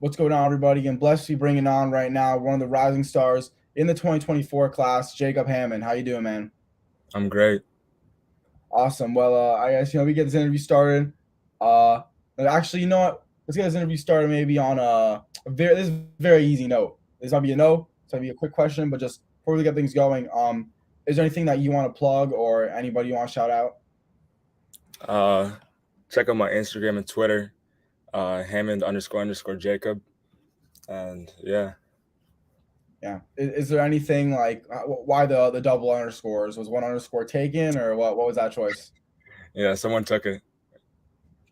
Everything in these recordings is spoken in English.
What's going on, everybody? And blessed to be bringing on right now one of the rising stars in the 2024 class, Jacob Hammond. How you doing, man? I'm great. Awesome. Well, I guess we get this interview started. Uh, Actually, you know what? Let's get this interview started maybe on this very easy note. This might be a no. This might be a quick question, but just before we get things going, is there anything that you want to plug or anybody you want to shout out? Uh, Check out my Instagram and Twitter, Hammond __ Jacob, and yeah, Yeah. Is there anything like why the double underscores? Was one underscore taken or what? What was that choice? yeah. Someone took it.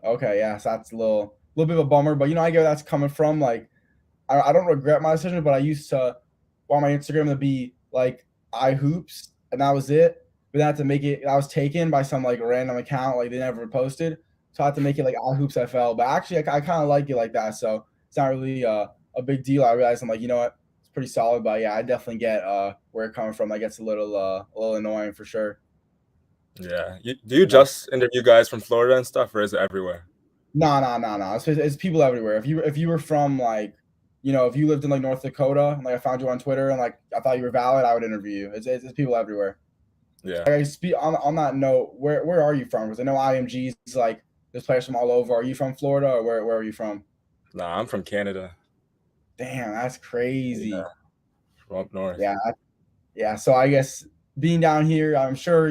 Okay, yeah, so that's a little bit of a bummer, but I get where that's coming from. Like, I don't regret my decision, but I used to want my Instagram to be like I hoops, and that was it. But then I had to make it. I was taken by some like random account, like they never posted, so I had to make it like I hoops FL. But actually, I kind of like it like that, so it's not really a big deal. I realized I'm like, you know what, it's pretty solid. But yeah, I definitely get where it's coming from. That gets a little annoying for sure. Yeah. Do you Yeah. just interview guys from Florida and stuff, or is it everywhere? No, no, no, no. It's people everywhere. If you were from like, if you lived in like North Dakota, and like I found you on Twitter and like I thought you were valid, I would interview you. It's people everywhere. Yeah. I speak on that note. Where are you from? Because I know IMG's like there's players from all over. Are you from Florida or where are you from? Nah, I'm from Canada. Damn, that's Yeah, crazy. from up north. Yeah, yeah. So I guess being down here, I'm sure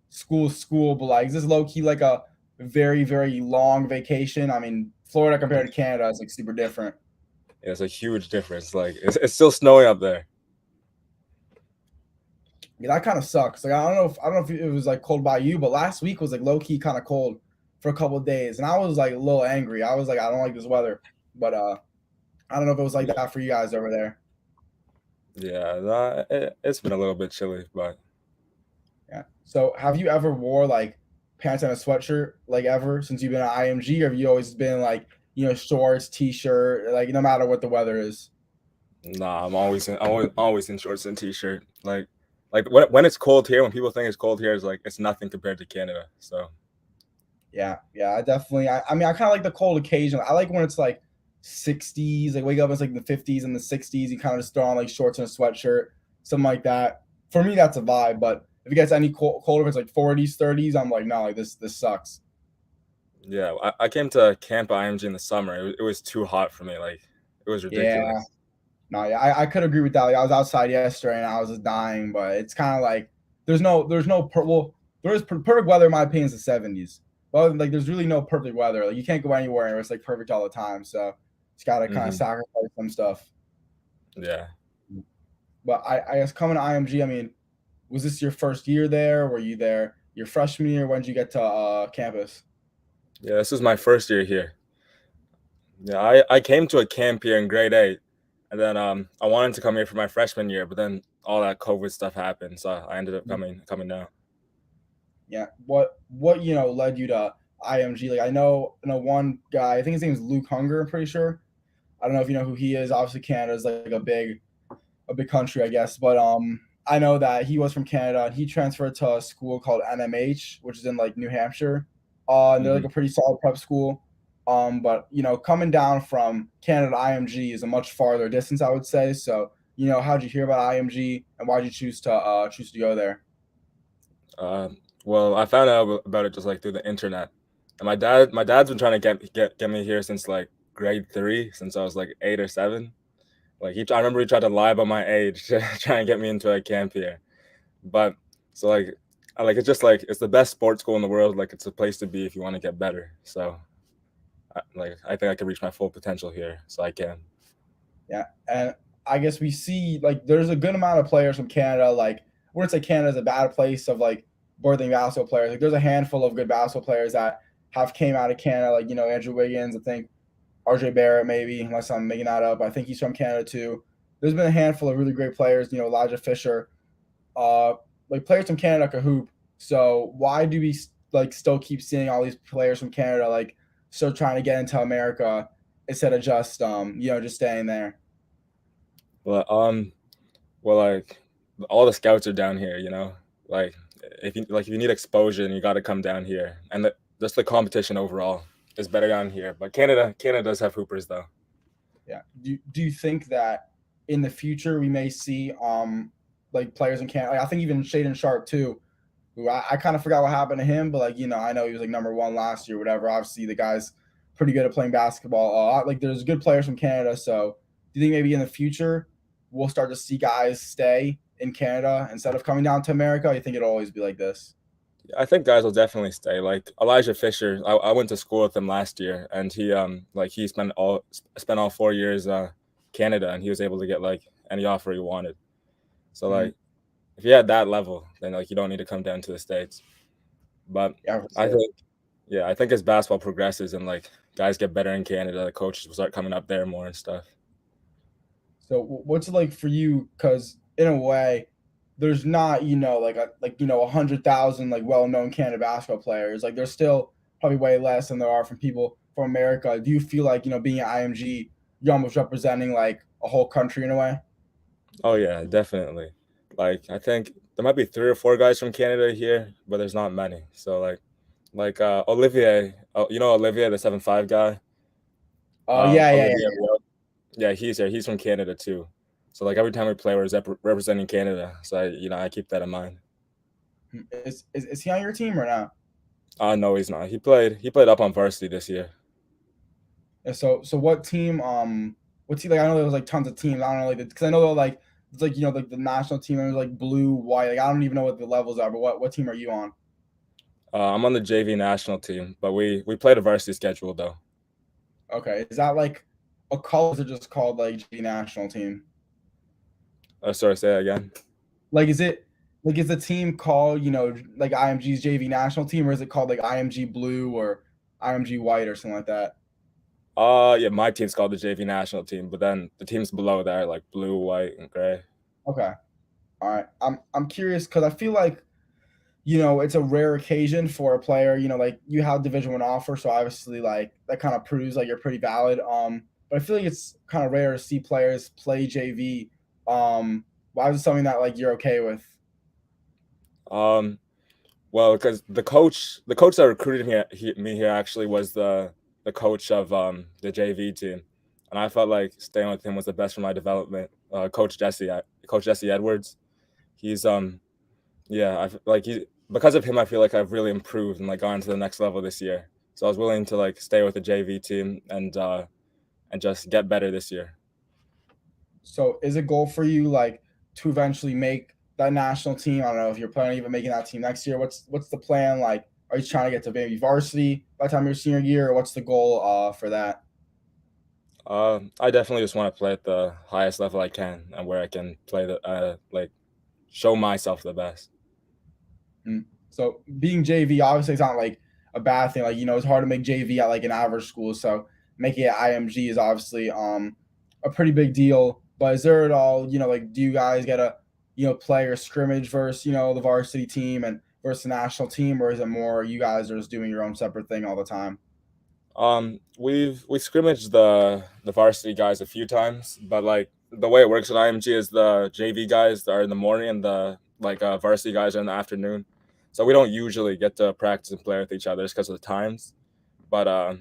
school, but like is this low key like a very long vacation? I mean, Florida compared to Canada is like super different. Yeah, it's a huge difference. Like it's still snowing up there. Yeah, that kind of sucks. Like I don't know if it was like cold by you, but last week was like low key kind of cold for a couple of days, and I was like a little angry. I was like, I don't like this weather, but I don't know if it was like that for you guys over there. Yeah, nah, it's been a little bit chilly, but Yeah. So have you ever wore like pants and a sweatshirt like ever since you've been at IMG, or have you always been like shorts, t-shirt, like no matter what the weather is? nah, I'm always in shorts and t-shirt. Like when it's cold here, when people think it's cold here, it's like it's nothing compared to Canada. So Yeah, yeah, I definitely. I mean, I kind of like the cold occasion. I like when it's like 60s, like wake up, it's like the 50s and the 60s. You kind of just throw on like shorts and a sweatshirt, something like that. For me, that's a vibe. But if it gets any colder, if it's like 40s, 30s, I'm like, no, like this sucks. yeah, I came to Camp IMG in the summer. It was too hot for me. Like it was Yeah, ridiculous. no, yeah, I could agree with that. Like, I was outside yesterday and I was just dying, but it's kind of like well, perfect weather in my opinion is the 70s. But like, there's really no perfect weather. Like, you can't go anywhere and it's like perfect all the time. So it's got to kind of Hmm. sacrifice some stuff. Yeah, But I guess coming to IMG, I mean, was this your first year there? Were you there your freshman year? When did you get to campus? yeah. This is my first year here. Yeah, I came to a camp here in grade 8, and then I wanted to come here for my freshman year, but then all that COVID stuff happened, so I ended up coming now. Yeah. What led you to IMG? Like I know one guy. I think his name is Luke Hunger. I'm pretty sure. I don't know if you know who he is. Obviously, Canada is like a big country, I guess. But I know that he was from Canada and he transferred to a school called NMH, which is in like New Hampshire. And they're like Hmm. a pretty solid prep school. But coming down from Canada to IMG is a much farther distance, I would say. So, how'd you hear about IMG and why'd you choose to go there? Uh, well, I found out about it just like through the internet, and my dad's been trying to get me here since like grade 3, since I was like 8 or 7. Like I remember he tried to lie about my age to try and get me into a camp here. But so it's just like it's the best sports school in the world. Like it's a place to be if you want to get better. So I think I can reach my full potential here. So I can. Yeah, and I guess we see like there's a good amount of players from Canada. Like, I wouldn't say Canada's a bad place of like birthing basketball players. Like, there's a handful of good basketball players that have came out of Canada. Like, Andrew Wiggins. I think RJ Barrett, maybe, unless I'm making that up. I think he's from Canada too. There's been a handful of really great players. Elijah Fisher. Uh, like players from Canada can hoop. So why do we like still keep seeing all these players from Canada like still trying to get into America instead of just just staying there? Well, well, like all the scouts are down here. Like if you need exposure, and you got to come down here, and just the competition overall is better down here. But Canada does have hoopers though. Yeah. Do you think that in the future we may see like players in Canada? Like, I think even Shaden Sharp too, who I kind of forgot what happened to him, but like I know he was like number 1 last year, whatever. Obviously, the guy's pretty good at playing basketball. Like there's good players from Canada, so do you think maybe in the future we'll start to see guys stay in Canada instead of coming down to America? Or you think it'll always be like this? I think guys will definitely stay. Like Elijah Fisher, I went to school with him last year, and he spent all 4 years Canada, and he was able to get like any offer he wanted. So Mm-hmm. like if you had that level, then like you don't need to come down to the States. But Yeah, for I sure. think yeah, I think as basketball progresses and like guys get better in Canada, the coaches will start coming up there more and stuff. So what's it like for you? Because in a way, there's not like 100,000 like well-known Canada basketball players. Like there's still probably way less than there are from people from America. Do you feel like being at IMG, you're almost representing like a whole country in a way? Oh yeah, definitely. Like I think there might be 3 or 4 guys from Canada here, but there's not many. So like Olivier, oh, you know Olivier, the 7'5" guy. Oh yeah, yeah, Olivier, yeah, he's here. He's from Canada too. So like every time we play, we're representing Canada. So I keep that in mind. yeah. Is he on your team or not? No, he's not. He played up on varsity this year. And so what team? What's he like? I know there was like tons of teams. I don't know like because I know like it's like like the national team and like blue, white. Like I don't even know what the levels are. But what team are you on? I'm on the JV national team, but we played a varsity schedule though. Okay, is that like a college or just called like G national team? Sorry, say that again. Like, is it like is the team called like IMG's JV national team, or is it called like IMG Blue or IMG White or something like that? Yeah, my team's called the JV national team, but then the teams below that are like blue, white, and gray. Okay, all right. I'm curious because I feel like it's a rare occasion for a player. Like you have Division 1 offer, so obviously like that kind of proves like you're pretty valid. But I feel like it's kind of rare to see players play JV. Why is it something that like you're okay with? Um, well, because the coach that recruited me here actually was the coach of the JV team, and I felt like staying with him was the best for my development. Coach Jesse Edwards. He's yeah, like he because of him, I feel like I've really improved and like gone to the next level this year. So I was willing to like stay with the JV team and just get better this year. So is a goal for you like to eventually make that national team? I don't know if you're planning on even making that team next year. What's the plan? Like, are you trying to get to maybe varsity by the time your senior year, or what's the goal for that? I definitely just want to play at the highest level I can and where I can play the like show myself the best. Mm. So being JV obviously it's not like a bad thing. Like it's hard to make JV at like an average school. So making it IMG is obviously a pretty big deal. But is there at all like do you guys get a play or scrimmage versus the varsity team and versus the national team, or is it more you guys are just doing your own separate thing all the time? We scrimmaged the varsity guys a few times, but like the way it works at IMG is the JV guys are in the morning and the varsity guys are in the afternoon. So we don't usually get to practice and play with each other just because of the times. But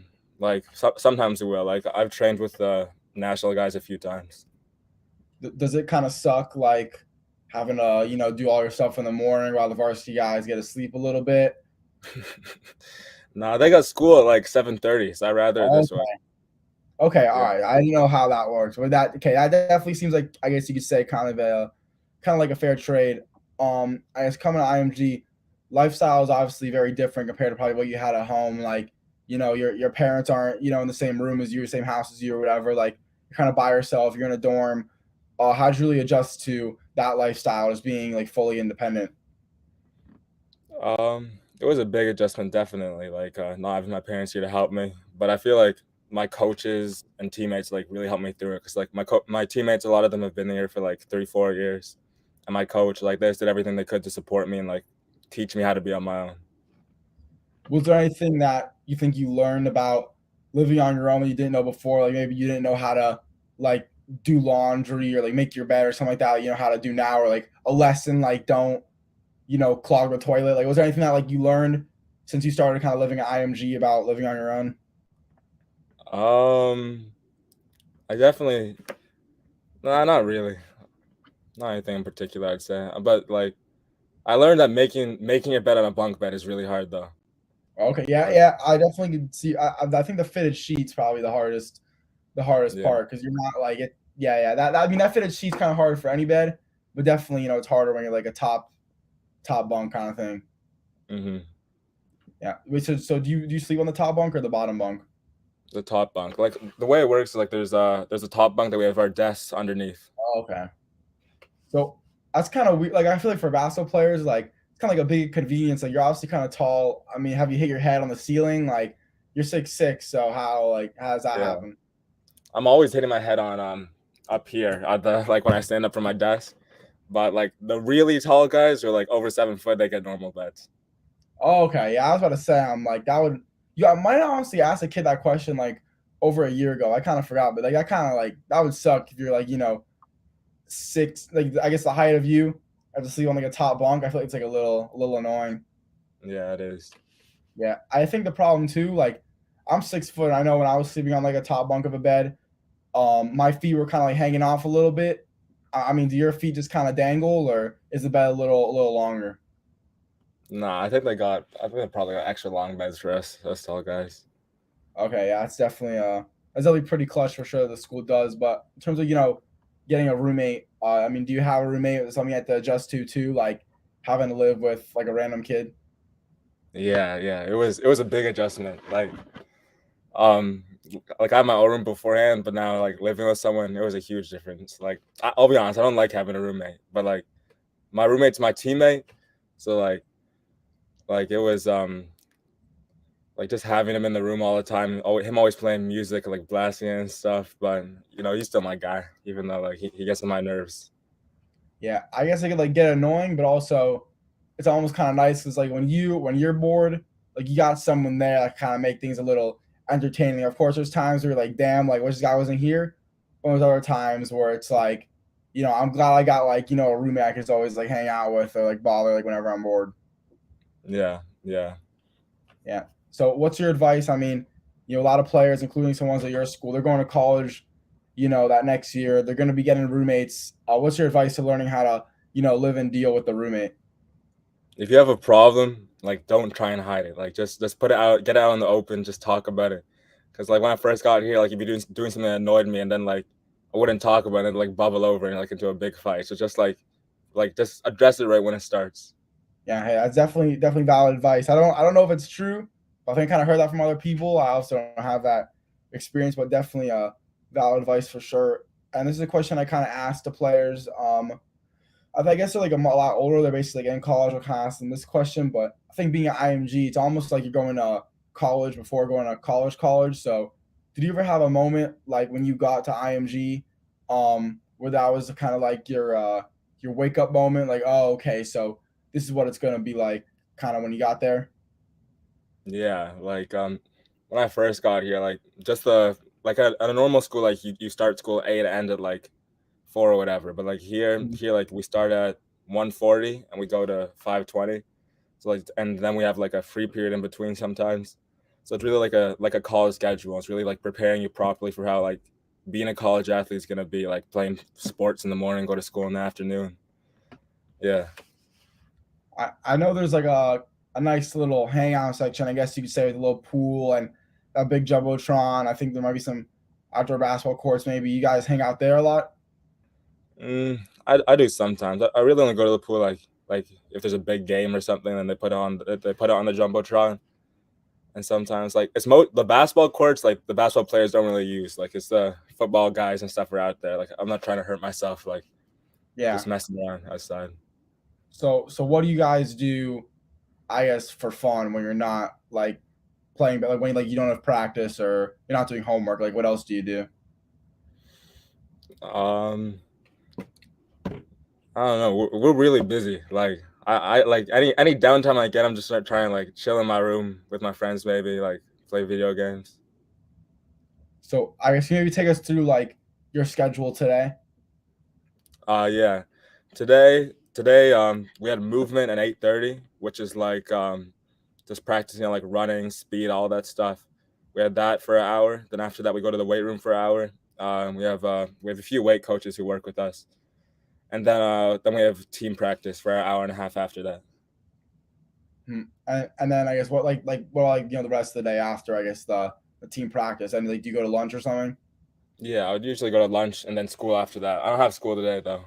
sometimes we will. Like I've trained with the national guys a few times. Does it kind of suck like having to do all your stuff in the morning while the varsity guys get to sleep a little bit? Nah, they got school at like 7:30, so I rather Oh, this way. okay, all Yeah. right. I didn't know how that works. But that okay, that definitely seems like I guess you could say kind of like a fair trade. I guess coming to IMG, lifestyle is obviously very different compared to probably what you had at home. Like, your parents aren't, in the same room as you, same house as you or whatever. Like you're kind of by yourself, you're in a dorm. How'd you really adjust to that lifestyle as being like fully independent? It was a big adjustment, definitely. Like not having my parents here to help me, but I feel like my coaches and teammates like really helped me through it because like my teammates, a lot of them have been here for like 3 4 years, and my coach like they just did everything they could to support me and like teach me how to be on my own. Was there anything that you think you learned about living on your own that you didn't know before? Like maybe you didn't know how to like do laundry or like make your bed or something like that. How to do now, or like a lesson like don't clog the toilet. Like was there anything that like you learned since you started kind of living at IMG about living on your own? Um, I definitely no, not really, not anything in particular. I'd say, but like I learned that making a bed on a bunk bed is really hard though. Okay, yeah, Like yeah, I definitely could see. I think the fitted sheet's probably the hardest yeah, part because you're not like it. Yeah, yeah. I mean, that fitted sheet's kind of hard for any bed, but definitely, it's harder when you're like a top bunk kind of thing. hmm Yeah. Wait, so do you sleep on the top bunk or the bottom bunk? the top bunk. Like the way it works is like there's a top bunk that we have our desks underneath. Oh, okay. So that's kind of weird. Like I feel like for basketball players, like it's kind of like a big convenience. Like you're obviously kind of tall. I mean, have you hit your head on the ceiling? Like you're 6'6", so how does that Yeah, happen? I'm always hitting my head on up here at the like when I stand up from my desk. But like the really tall guys are like over 7 foot, they get normal beds. Oh, okay. Yeah, I was about to say, I'm like that would. Yeah, I might honestly ask a kid that question like over a year ago. I kind of forgot, but like I kind of like that would suck if you're like 6. Like I guess the height of you have to sleep on like a top bunk. I feel like it's like a little annoying. Yeah, it is. Yeah, I think the problem too, like I'm 6 foot. I know when I was sleeping on like a top bunk of a bed, my feet were kind of like hanging off a little bit. I mean, do your feet just kind of dangle, or is the bed a little longer? Nah, I think they probably got extra long beds for us tall guys. Okay, yeah, that's definitely pretty clutch for sure. The school does, but in terms of getting a roommate, I mean, do you have a roommate? Or something you have to adjust to too, like having to live with like a random kid? Yeah, yeah. It was a big adjustment. Um like I had my own room beforehand, but now like living with someone, it was a huge difference. Like I'll be honest, I don't like having a roommate, but like my roommate's my teammate, so like it was like just having him in the room all the time, him always playing music, like blasting it and stuff. But he's still my guy, even though like he gets on my nerves. Yeah, I guess it could like get annoying, but also it's almost kind of nice because like when you're bored, like you got someone there that kind of make things a little entertaining. Of course, there's times where you're like, damn, like wish this guy wasn't here. But there's other times where it's like, I'm glad I got like a roommate I can just always like hang out with or like bother like whenever I'm bored. Yeah, yeah. Yeah. So what's your advice? I mean, a lot of players, including some ones at your school, they're going to college, that next year. They're going to be getting roommates. What's your advice to learning how to, live and deal with the roommate? If you have a problem, like don't try and hide it. Like just put it out, get it out in the open, just talk about it. Cause like when I first got here, like if you're doing something that annoyed me, and then like I wouldn't talk about it, like bubble over and like into a big fight. So just like just address it right when it starts. Yeah, hey, that's definitely valid advice. I don't know if it's true, but I think I kind of heard that from other people. I also don't have that experience, but definitely valid advice for sure. And this is a question I kind of asked the players. I guess they're like a lot older. They're basically like in college. I'll kind of ask them this question, but I think being an IMG, it's almost like you're going to college before going to college. So, did you ever have a moment like when you got to IMG, where that was kind of like your wake up moment? Like, oh, okay, so this is what it's gonna be like, kind of when you got there. Yeah, like when I first got here, like just the like at a normal school, like you start school 8 and end at like 4 or whatever. But like Mhm. here like we start at 1:40 and we go to 5:20. So like and then we have like a free period in between sometimes. So it's really like a college schedule. It's really like preparing you properly for how like being a college athlete is gonna be, like playing sports in the morning, go to school in the afternoon. Yeah. I know there's like a nice little hangout section, I guess you could say, with a little pool and a big jumbotron. I think there might be some outdoor basketball courts. Maybe you guys hang out there a lot. I do sometimes. I really only go to the pool like if there's a big game or something, then they put it on the jumbotron. And sometimes like the basketball courts, like the basketball players don't really use. Like it's the football guys and stuff are out there. Like I'm not trying to hurt myself. Like Yeah. just messing around outside. So what do you guys do? I guess for fun when you're not like playing, but like when like you don't have practice or you're not doing homework. Like what else do you do? Um, I don't know. We're really busy. Like I like any downtime I get, I'm just start trying like chill in my room with my friends, maybe like play video games. So I guess you maybe take us through like your schedule today. Yeah. Today we had movement at 8:30, which is like just practicing like running, speed, all that stuff. We had that for an hour. Then after that we go to the weight room for an hour. We have a few weight coaches who work with us, and then we have team practice for an hour and a half after that. And then I guess the rest of the day after, I guess the team practice, and like do you go to lunch or something? Yeah, I would usually go to lunch and then school after that. I don't have school today though,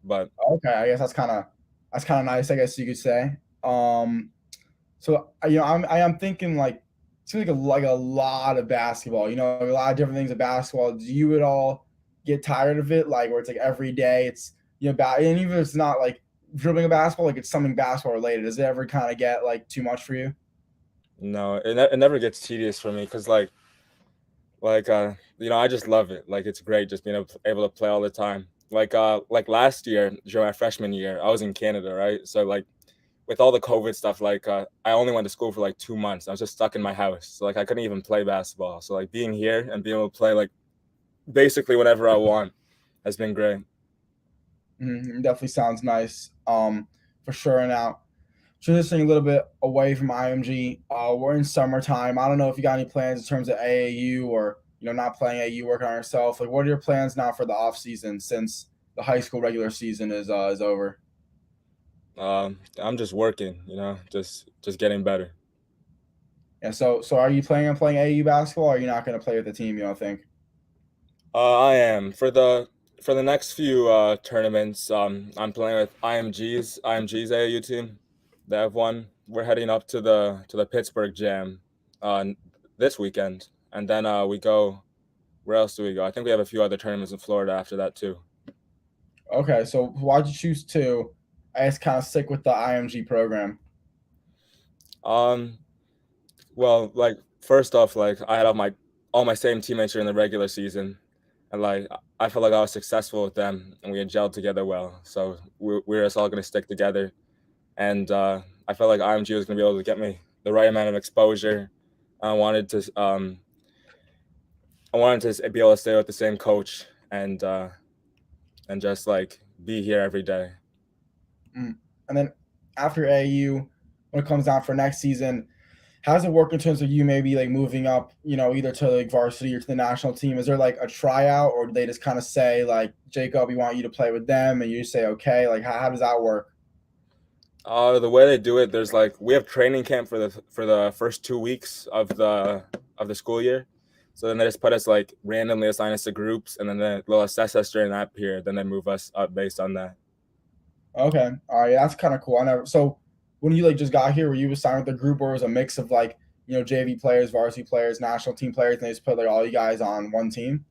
but Okay, I guess that's kind of nice, I guess you could say. So I am thinking like it's like a lot of basketball. A lot of different things of basketball. Do you at all get tired of it? Like where it's like every day it's and even if it's not like dribbling a basketball, like it's something basketball related. Does it ever kind of get like too much for you? no, it never gets tedious for me because I just love it. Like it's great just being able to play all the time. Like last year during my freshman year, I was in Canada, right? So like with all the COVID stuff, I only went to school for like 2 months. I was just stuck in my house, so like I couldn't even play basketball. So like being here and being able to play like basically whenever I want has been great. Definitely sounds nice. For sure. Now, transitioning a little bit away from IMG, we're in summertime. I don't know if you got any plans in terms of AAU or not playing AAU, working on yourself. Like, what are your plans now for the off season since the high school regular season is over? I'm just working, just getting better. Yeah. So are you planning on playing AAU basketball? Or are you not going to play with the team? You don't think? I am for the next few tournaments. I'm playing with IMG's AAU team. They have one. We're heading up to the Pittsburgh Jam, this weekend, and then we go. Where else do we go? I think we have a few other tournaments in Florida after that too. Okay. So why'd you choose to? I guess kind of stick with the IMG program. Um, well, like first off, like I had all my same teammates during the regular season, and like I felt like I was successful with them, and we had gelled together well. So we were just all going to stick together, and I felt like IMG was going to be able to get me the right amount of exposure. I wanted to be able to stay with the same coach and just like be here every day. And then after AAU, when it comes down for next season, how does it work in terms of you maybe like moving up, either to like varsity or to the national team? Is there like a tryout, or do they just kind of say like, Jacob, we want you to play with them, and you say okay? Like how does that work? The way they do it, there's like we have training camp for the first 2 weeks of the school year. So then they just put us like randomly assign us to groups, and then they'll assess us during that period. Then they move us up based on that. Okay, all right, that's kind of cool. I never. So when you like just got here, were you assigned with the group, or was it a mix of like JV players, varsity players, national team players, and they just put like all you guys on one team?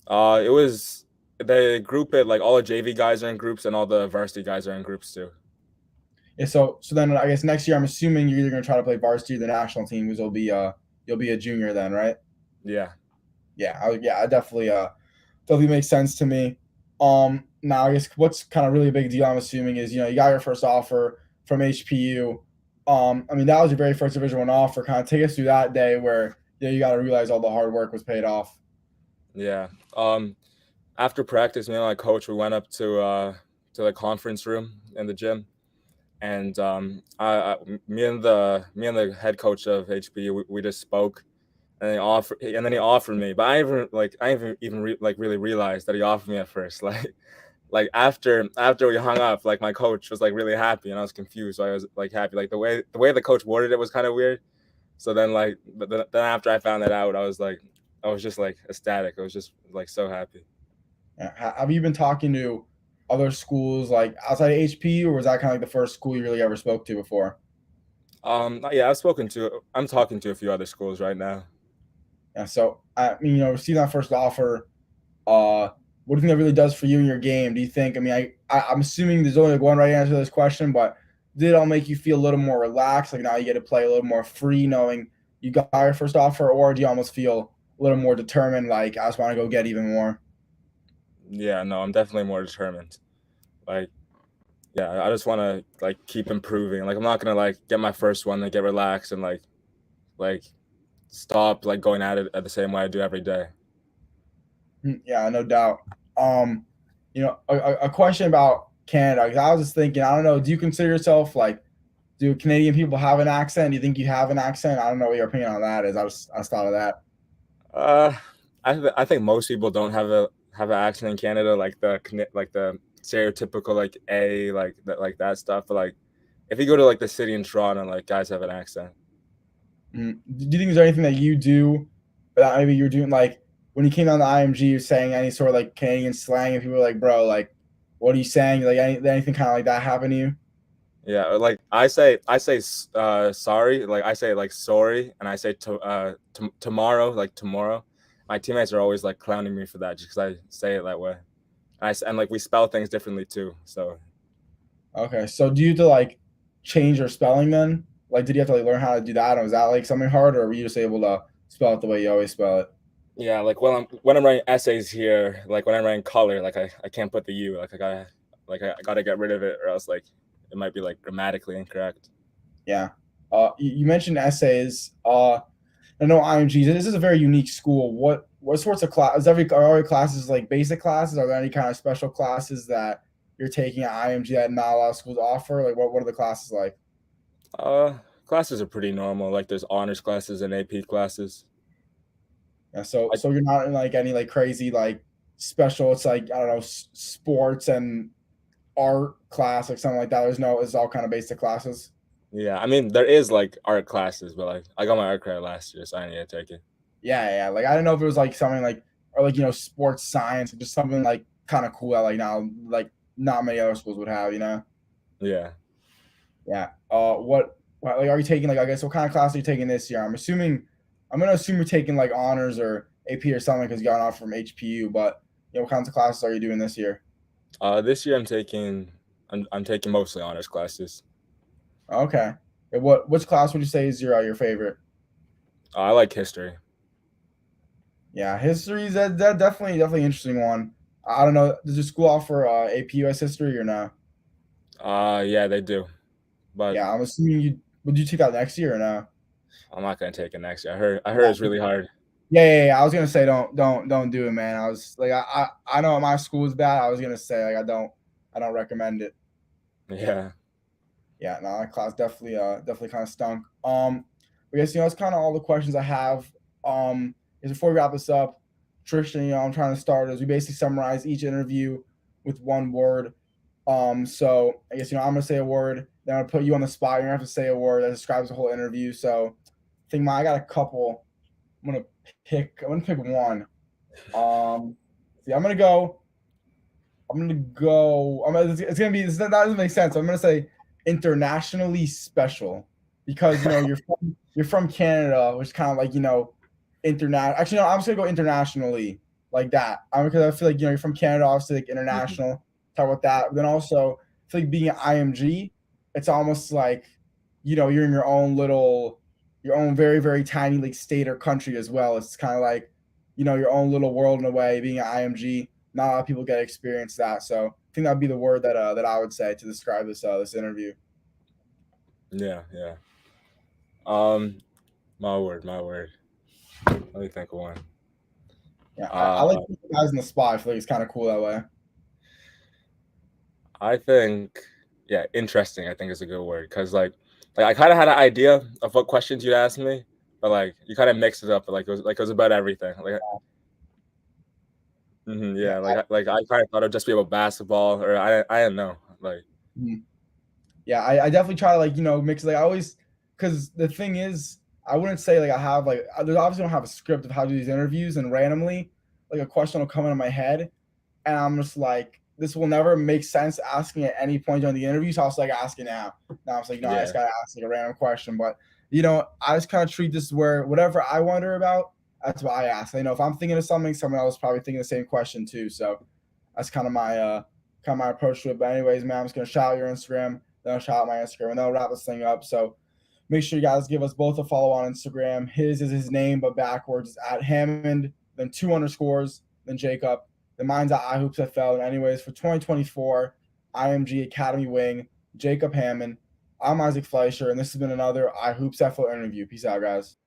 It was they group it like all the JV guys are in groups and all the varsity guys are in groups too. Yeah. So then I guess next year I'm assuming you're either gonna try to play varsity or the national team, because you'll be a junior then, right? Yeah. Yeah, I definitely makes sense to me. Now I guess what's kind of really a big deal, I'm assuming, is you got your first offer from HPU. I mean that was your very first Division One offer. Kind of take us through that day where you got to realize all the hard work was paid off. Yeah. After practice, me and my coach we went up to the conference room in the gym, and me and the head coach of HPU we just spoke, and then he offered me, but I didn't even really realized that he offered me at first. Like after we hung up, like my coach was like really happy, and I was confused. So I was like happy. Like the way the coach worded it was kind of weird. So then then after I found that out, I was just like ecstatic. I was just like so happy. Yeah. Have you been talking to other schools like outside of HPU, or was that kind of like the first school you really ever spoke to before? Yeah, I'm talking to a few other schools right now. Yeah. So I mean, receiving that first offer, what do you think that really does for you in your game? Do you think? I mean, I'm assuming there's only like one right answer to this question, but did it all make you feel a little more relaxed? Like now you get to play a little more free, knowing you got your first offer, or do you almost feel a little more determined? Like I just want to go get even more. Yeah, no, I'm definitely more determined. Like, yeah, I just want to like keep improving. Like, I'm not gonna like get my first one and get relaxed and like stop like going at it at the same way I do every day. Yeah, no doubt. Um, a question about Canada, 'cause I was just thinking, I don't know, do you consider yourself like, do Canadian people have an accent? Do you think you have an accent? I don't know what your opinion on that is. I just thought of that. Uh, I think most people don't have an accent in Canada, like the stereotypical like A like that stuff. But like if you go to like the city in Toronto, like guys have an accent. Do you think there's anything that you do that maybe you're doing like when you came down to IMG, you're saying any sort of like Canadian slang, and people are like, bro, like, what are you saying? Like anything kind of like that happen to you? Yeah, like I say sorry, like I say like sorry, and I say tomorrow, like tomorrow. My teammates are always like clowning me for that just because I say it that way. And like we spell things differently too. So Okay, so do you have to like change your spelling then? Like, did you have to like learn how to do that? Or was that like something hard, or were you just able to spell it the way you always spell it? yeah, like when I'm writing essays here, like when I'm writing color, like I can't put the U, like I gotta get rid of it or else like it might be like grammatically incorrect. Yeah. You mentioned essays. I know IMG. This is a very unique school. What sorts of class? Are all your classes like basic classes? Are there any kind of special classes that you're taking at IMG that not a lot of schools offer? Like, what are the classes like? Uh, Classes are pretty normal. Like there's honors classes and AP classes. Yeah, so I, so you're not in like any like crazy like special. It's like I don't know sports and art class like something like that. There's no. It's all kind of basic classes. yeah, I mean there is like art classes, but like I got my art credit last year, so I need to take it. Yeah. Like I don't know if it was like something like or like sports science, just something like kind of cool that like now like not many other schools would have. Yeah. Yeah. What like are you taking like I guess what kind of class are you taking this year? I'm gonna assume you're taking like honors or AP or something because you got off from HPU. But what kinds of classes are you doing this year? This year I'm taking mostly honors classes. Okay. Which class would you say is your favorite? I like history. Yeah, history is that definitely interesting one. I don't know. Does your school offer AP US history or no? Yeah, they do, but Yeah, I'm assuming you would you take that next year or no? I'm not gonna take it next year. I heard it's really hard. Yeah. I was gonna say don't do it, man. I was like I know my school is bad. I was gonna say like I don't recommend it. Yeah. Yeah, no, that class definitely kind of stunk. I guess that's kind of all the questions I have. Is before we wrap this up, Tristan, I'm trying to start is we basically summarize each interview with one word. So I guess I'm gonna say a word, then I'm gonna put you on the spot. You're gonna have to say a word that describes the whole interview. So I think I got a couple. I'm gonna pick one. See, I'm gonna go. It's gonna be. That doesn't make sense. I'm gonna say internationally special because you're from Canada, which kind of like internet. Actually, no, I'm just gonna go internationally like that. Because I feel like you're from Canada, obviously like Mhm. international. Talk about that. But then also, I feel like being at IMG, it's almost like you're in your own very very tiny like state or country as well. It's kind of like your own little world in a way. Being at IMG, not a lot of people get to experience that. So I think that'd be the word that I would say to describe this interview. Yeah, yeah. Um, my word, my word. Let me think of one. Yeah, I like Uh, putting guys in the spot. I feel like it's kind of cool that way. I think, yeah, interesting. I think is a good word because like I kind of had an idea of what questions you'd ask me, but like you kind of mixed it up. But like it was about everything. Like, Yeah, yeah, like I kind of thought it'd just be about basketball, or I don't know. Like, mhm. Yeah, I definitely try to like mix like I always because the thing is I wouldn't say like I have like there's obviously don't have a script of how to do these interviews and randomly like a question will come into my head and I'm just like this will never make sense asking at any point during the interview so I was like asking now. Now I was like no I just yeah, gotta ask like a random question but I just kind of treat this where whatever I wonder about that's what I ask. If I'm thinking of something someone else is probably thinking the same question too so that's kind of my approach to it. But anyways, man, I'm just gonna shout out your Instagram, then I'll shout out my Instagram, and then I'll wrap this thing up. So make sure you guys give us both a follow on Instagram. His is his name, but backwards is at Hammond, then 2 underscores, then Jacob. Then mine's at iHoopsFL. And anyways, for 2024, IMG Academy Wing, Jacob Hammond. I'm Isaac Fleischer, and this has been another iHoopsFL interview. Peace out, guys.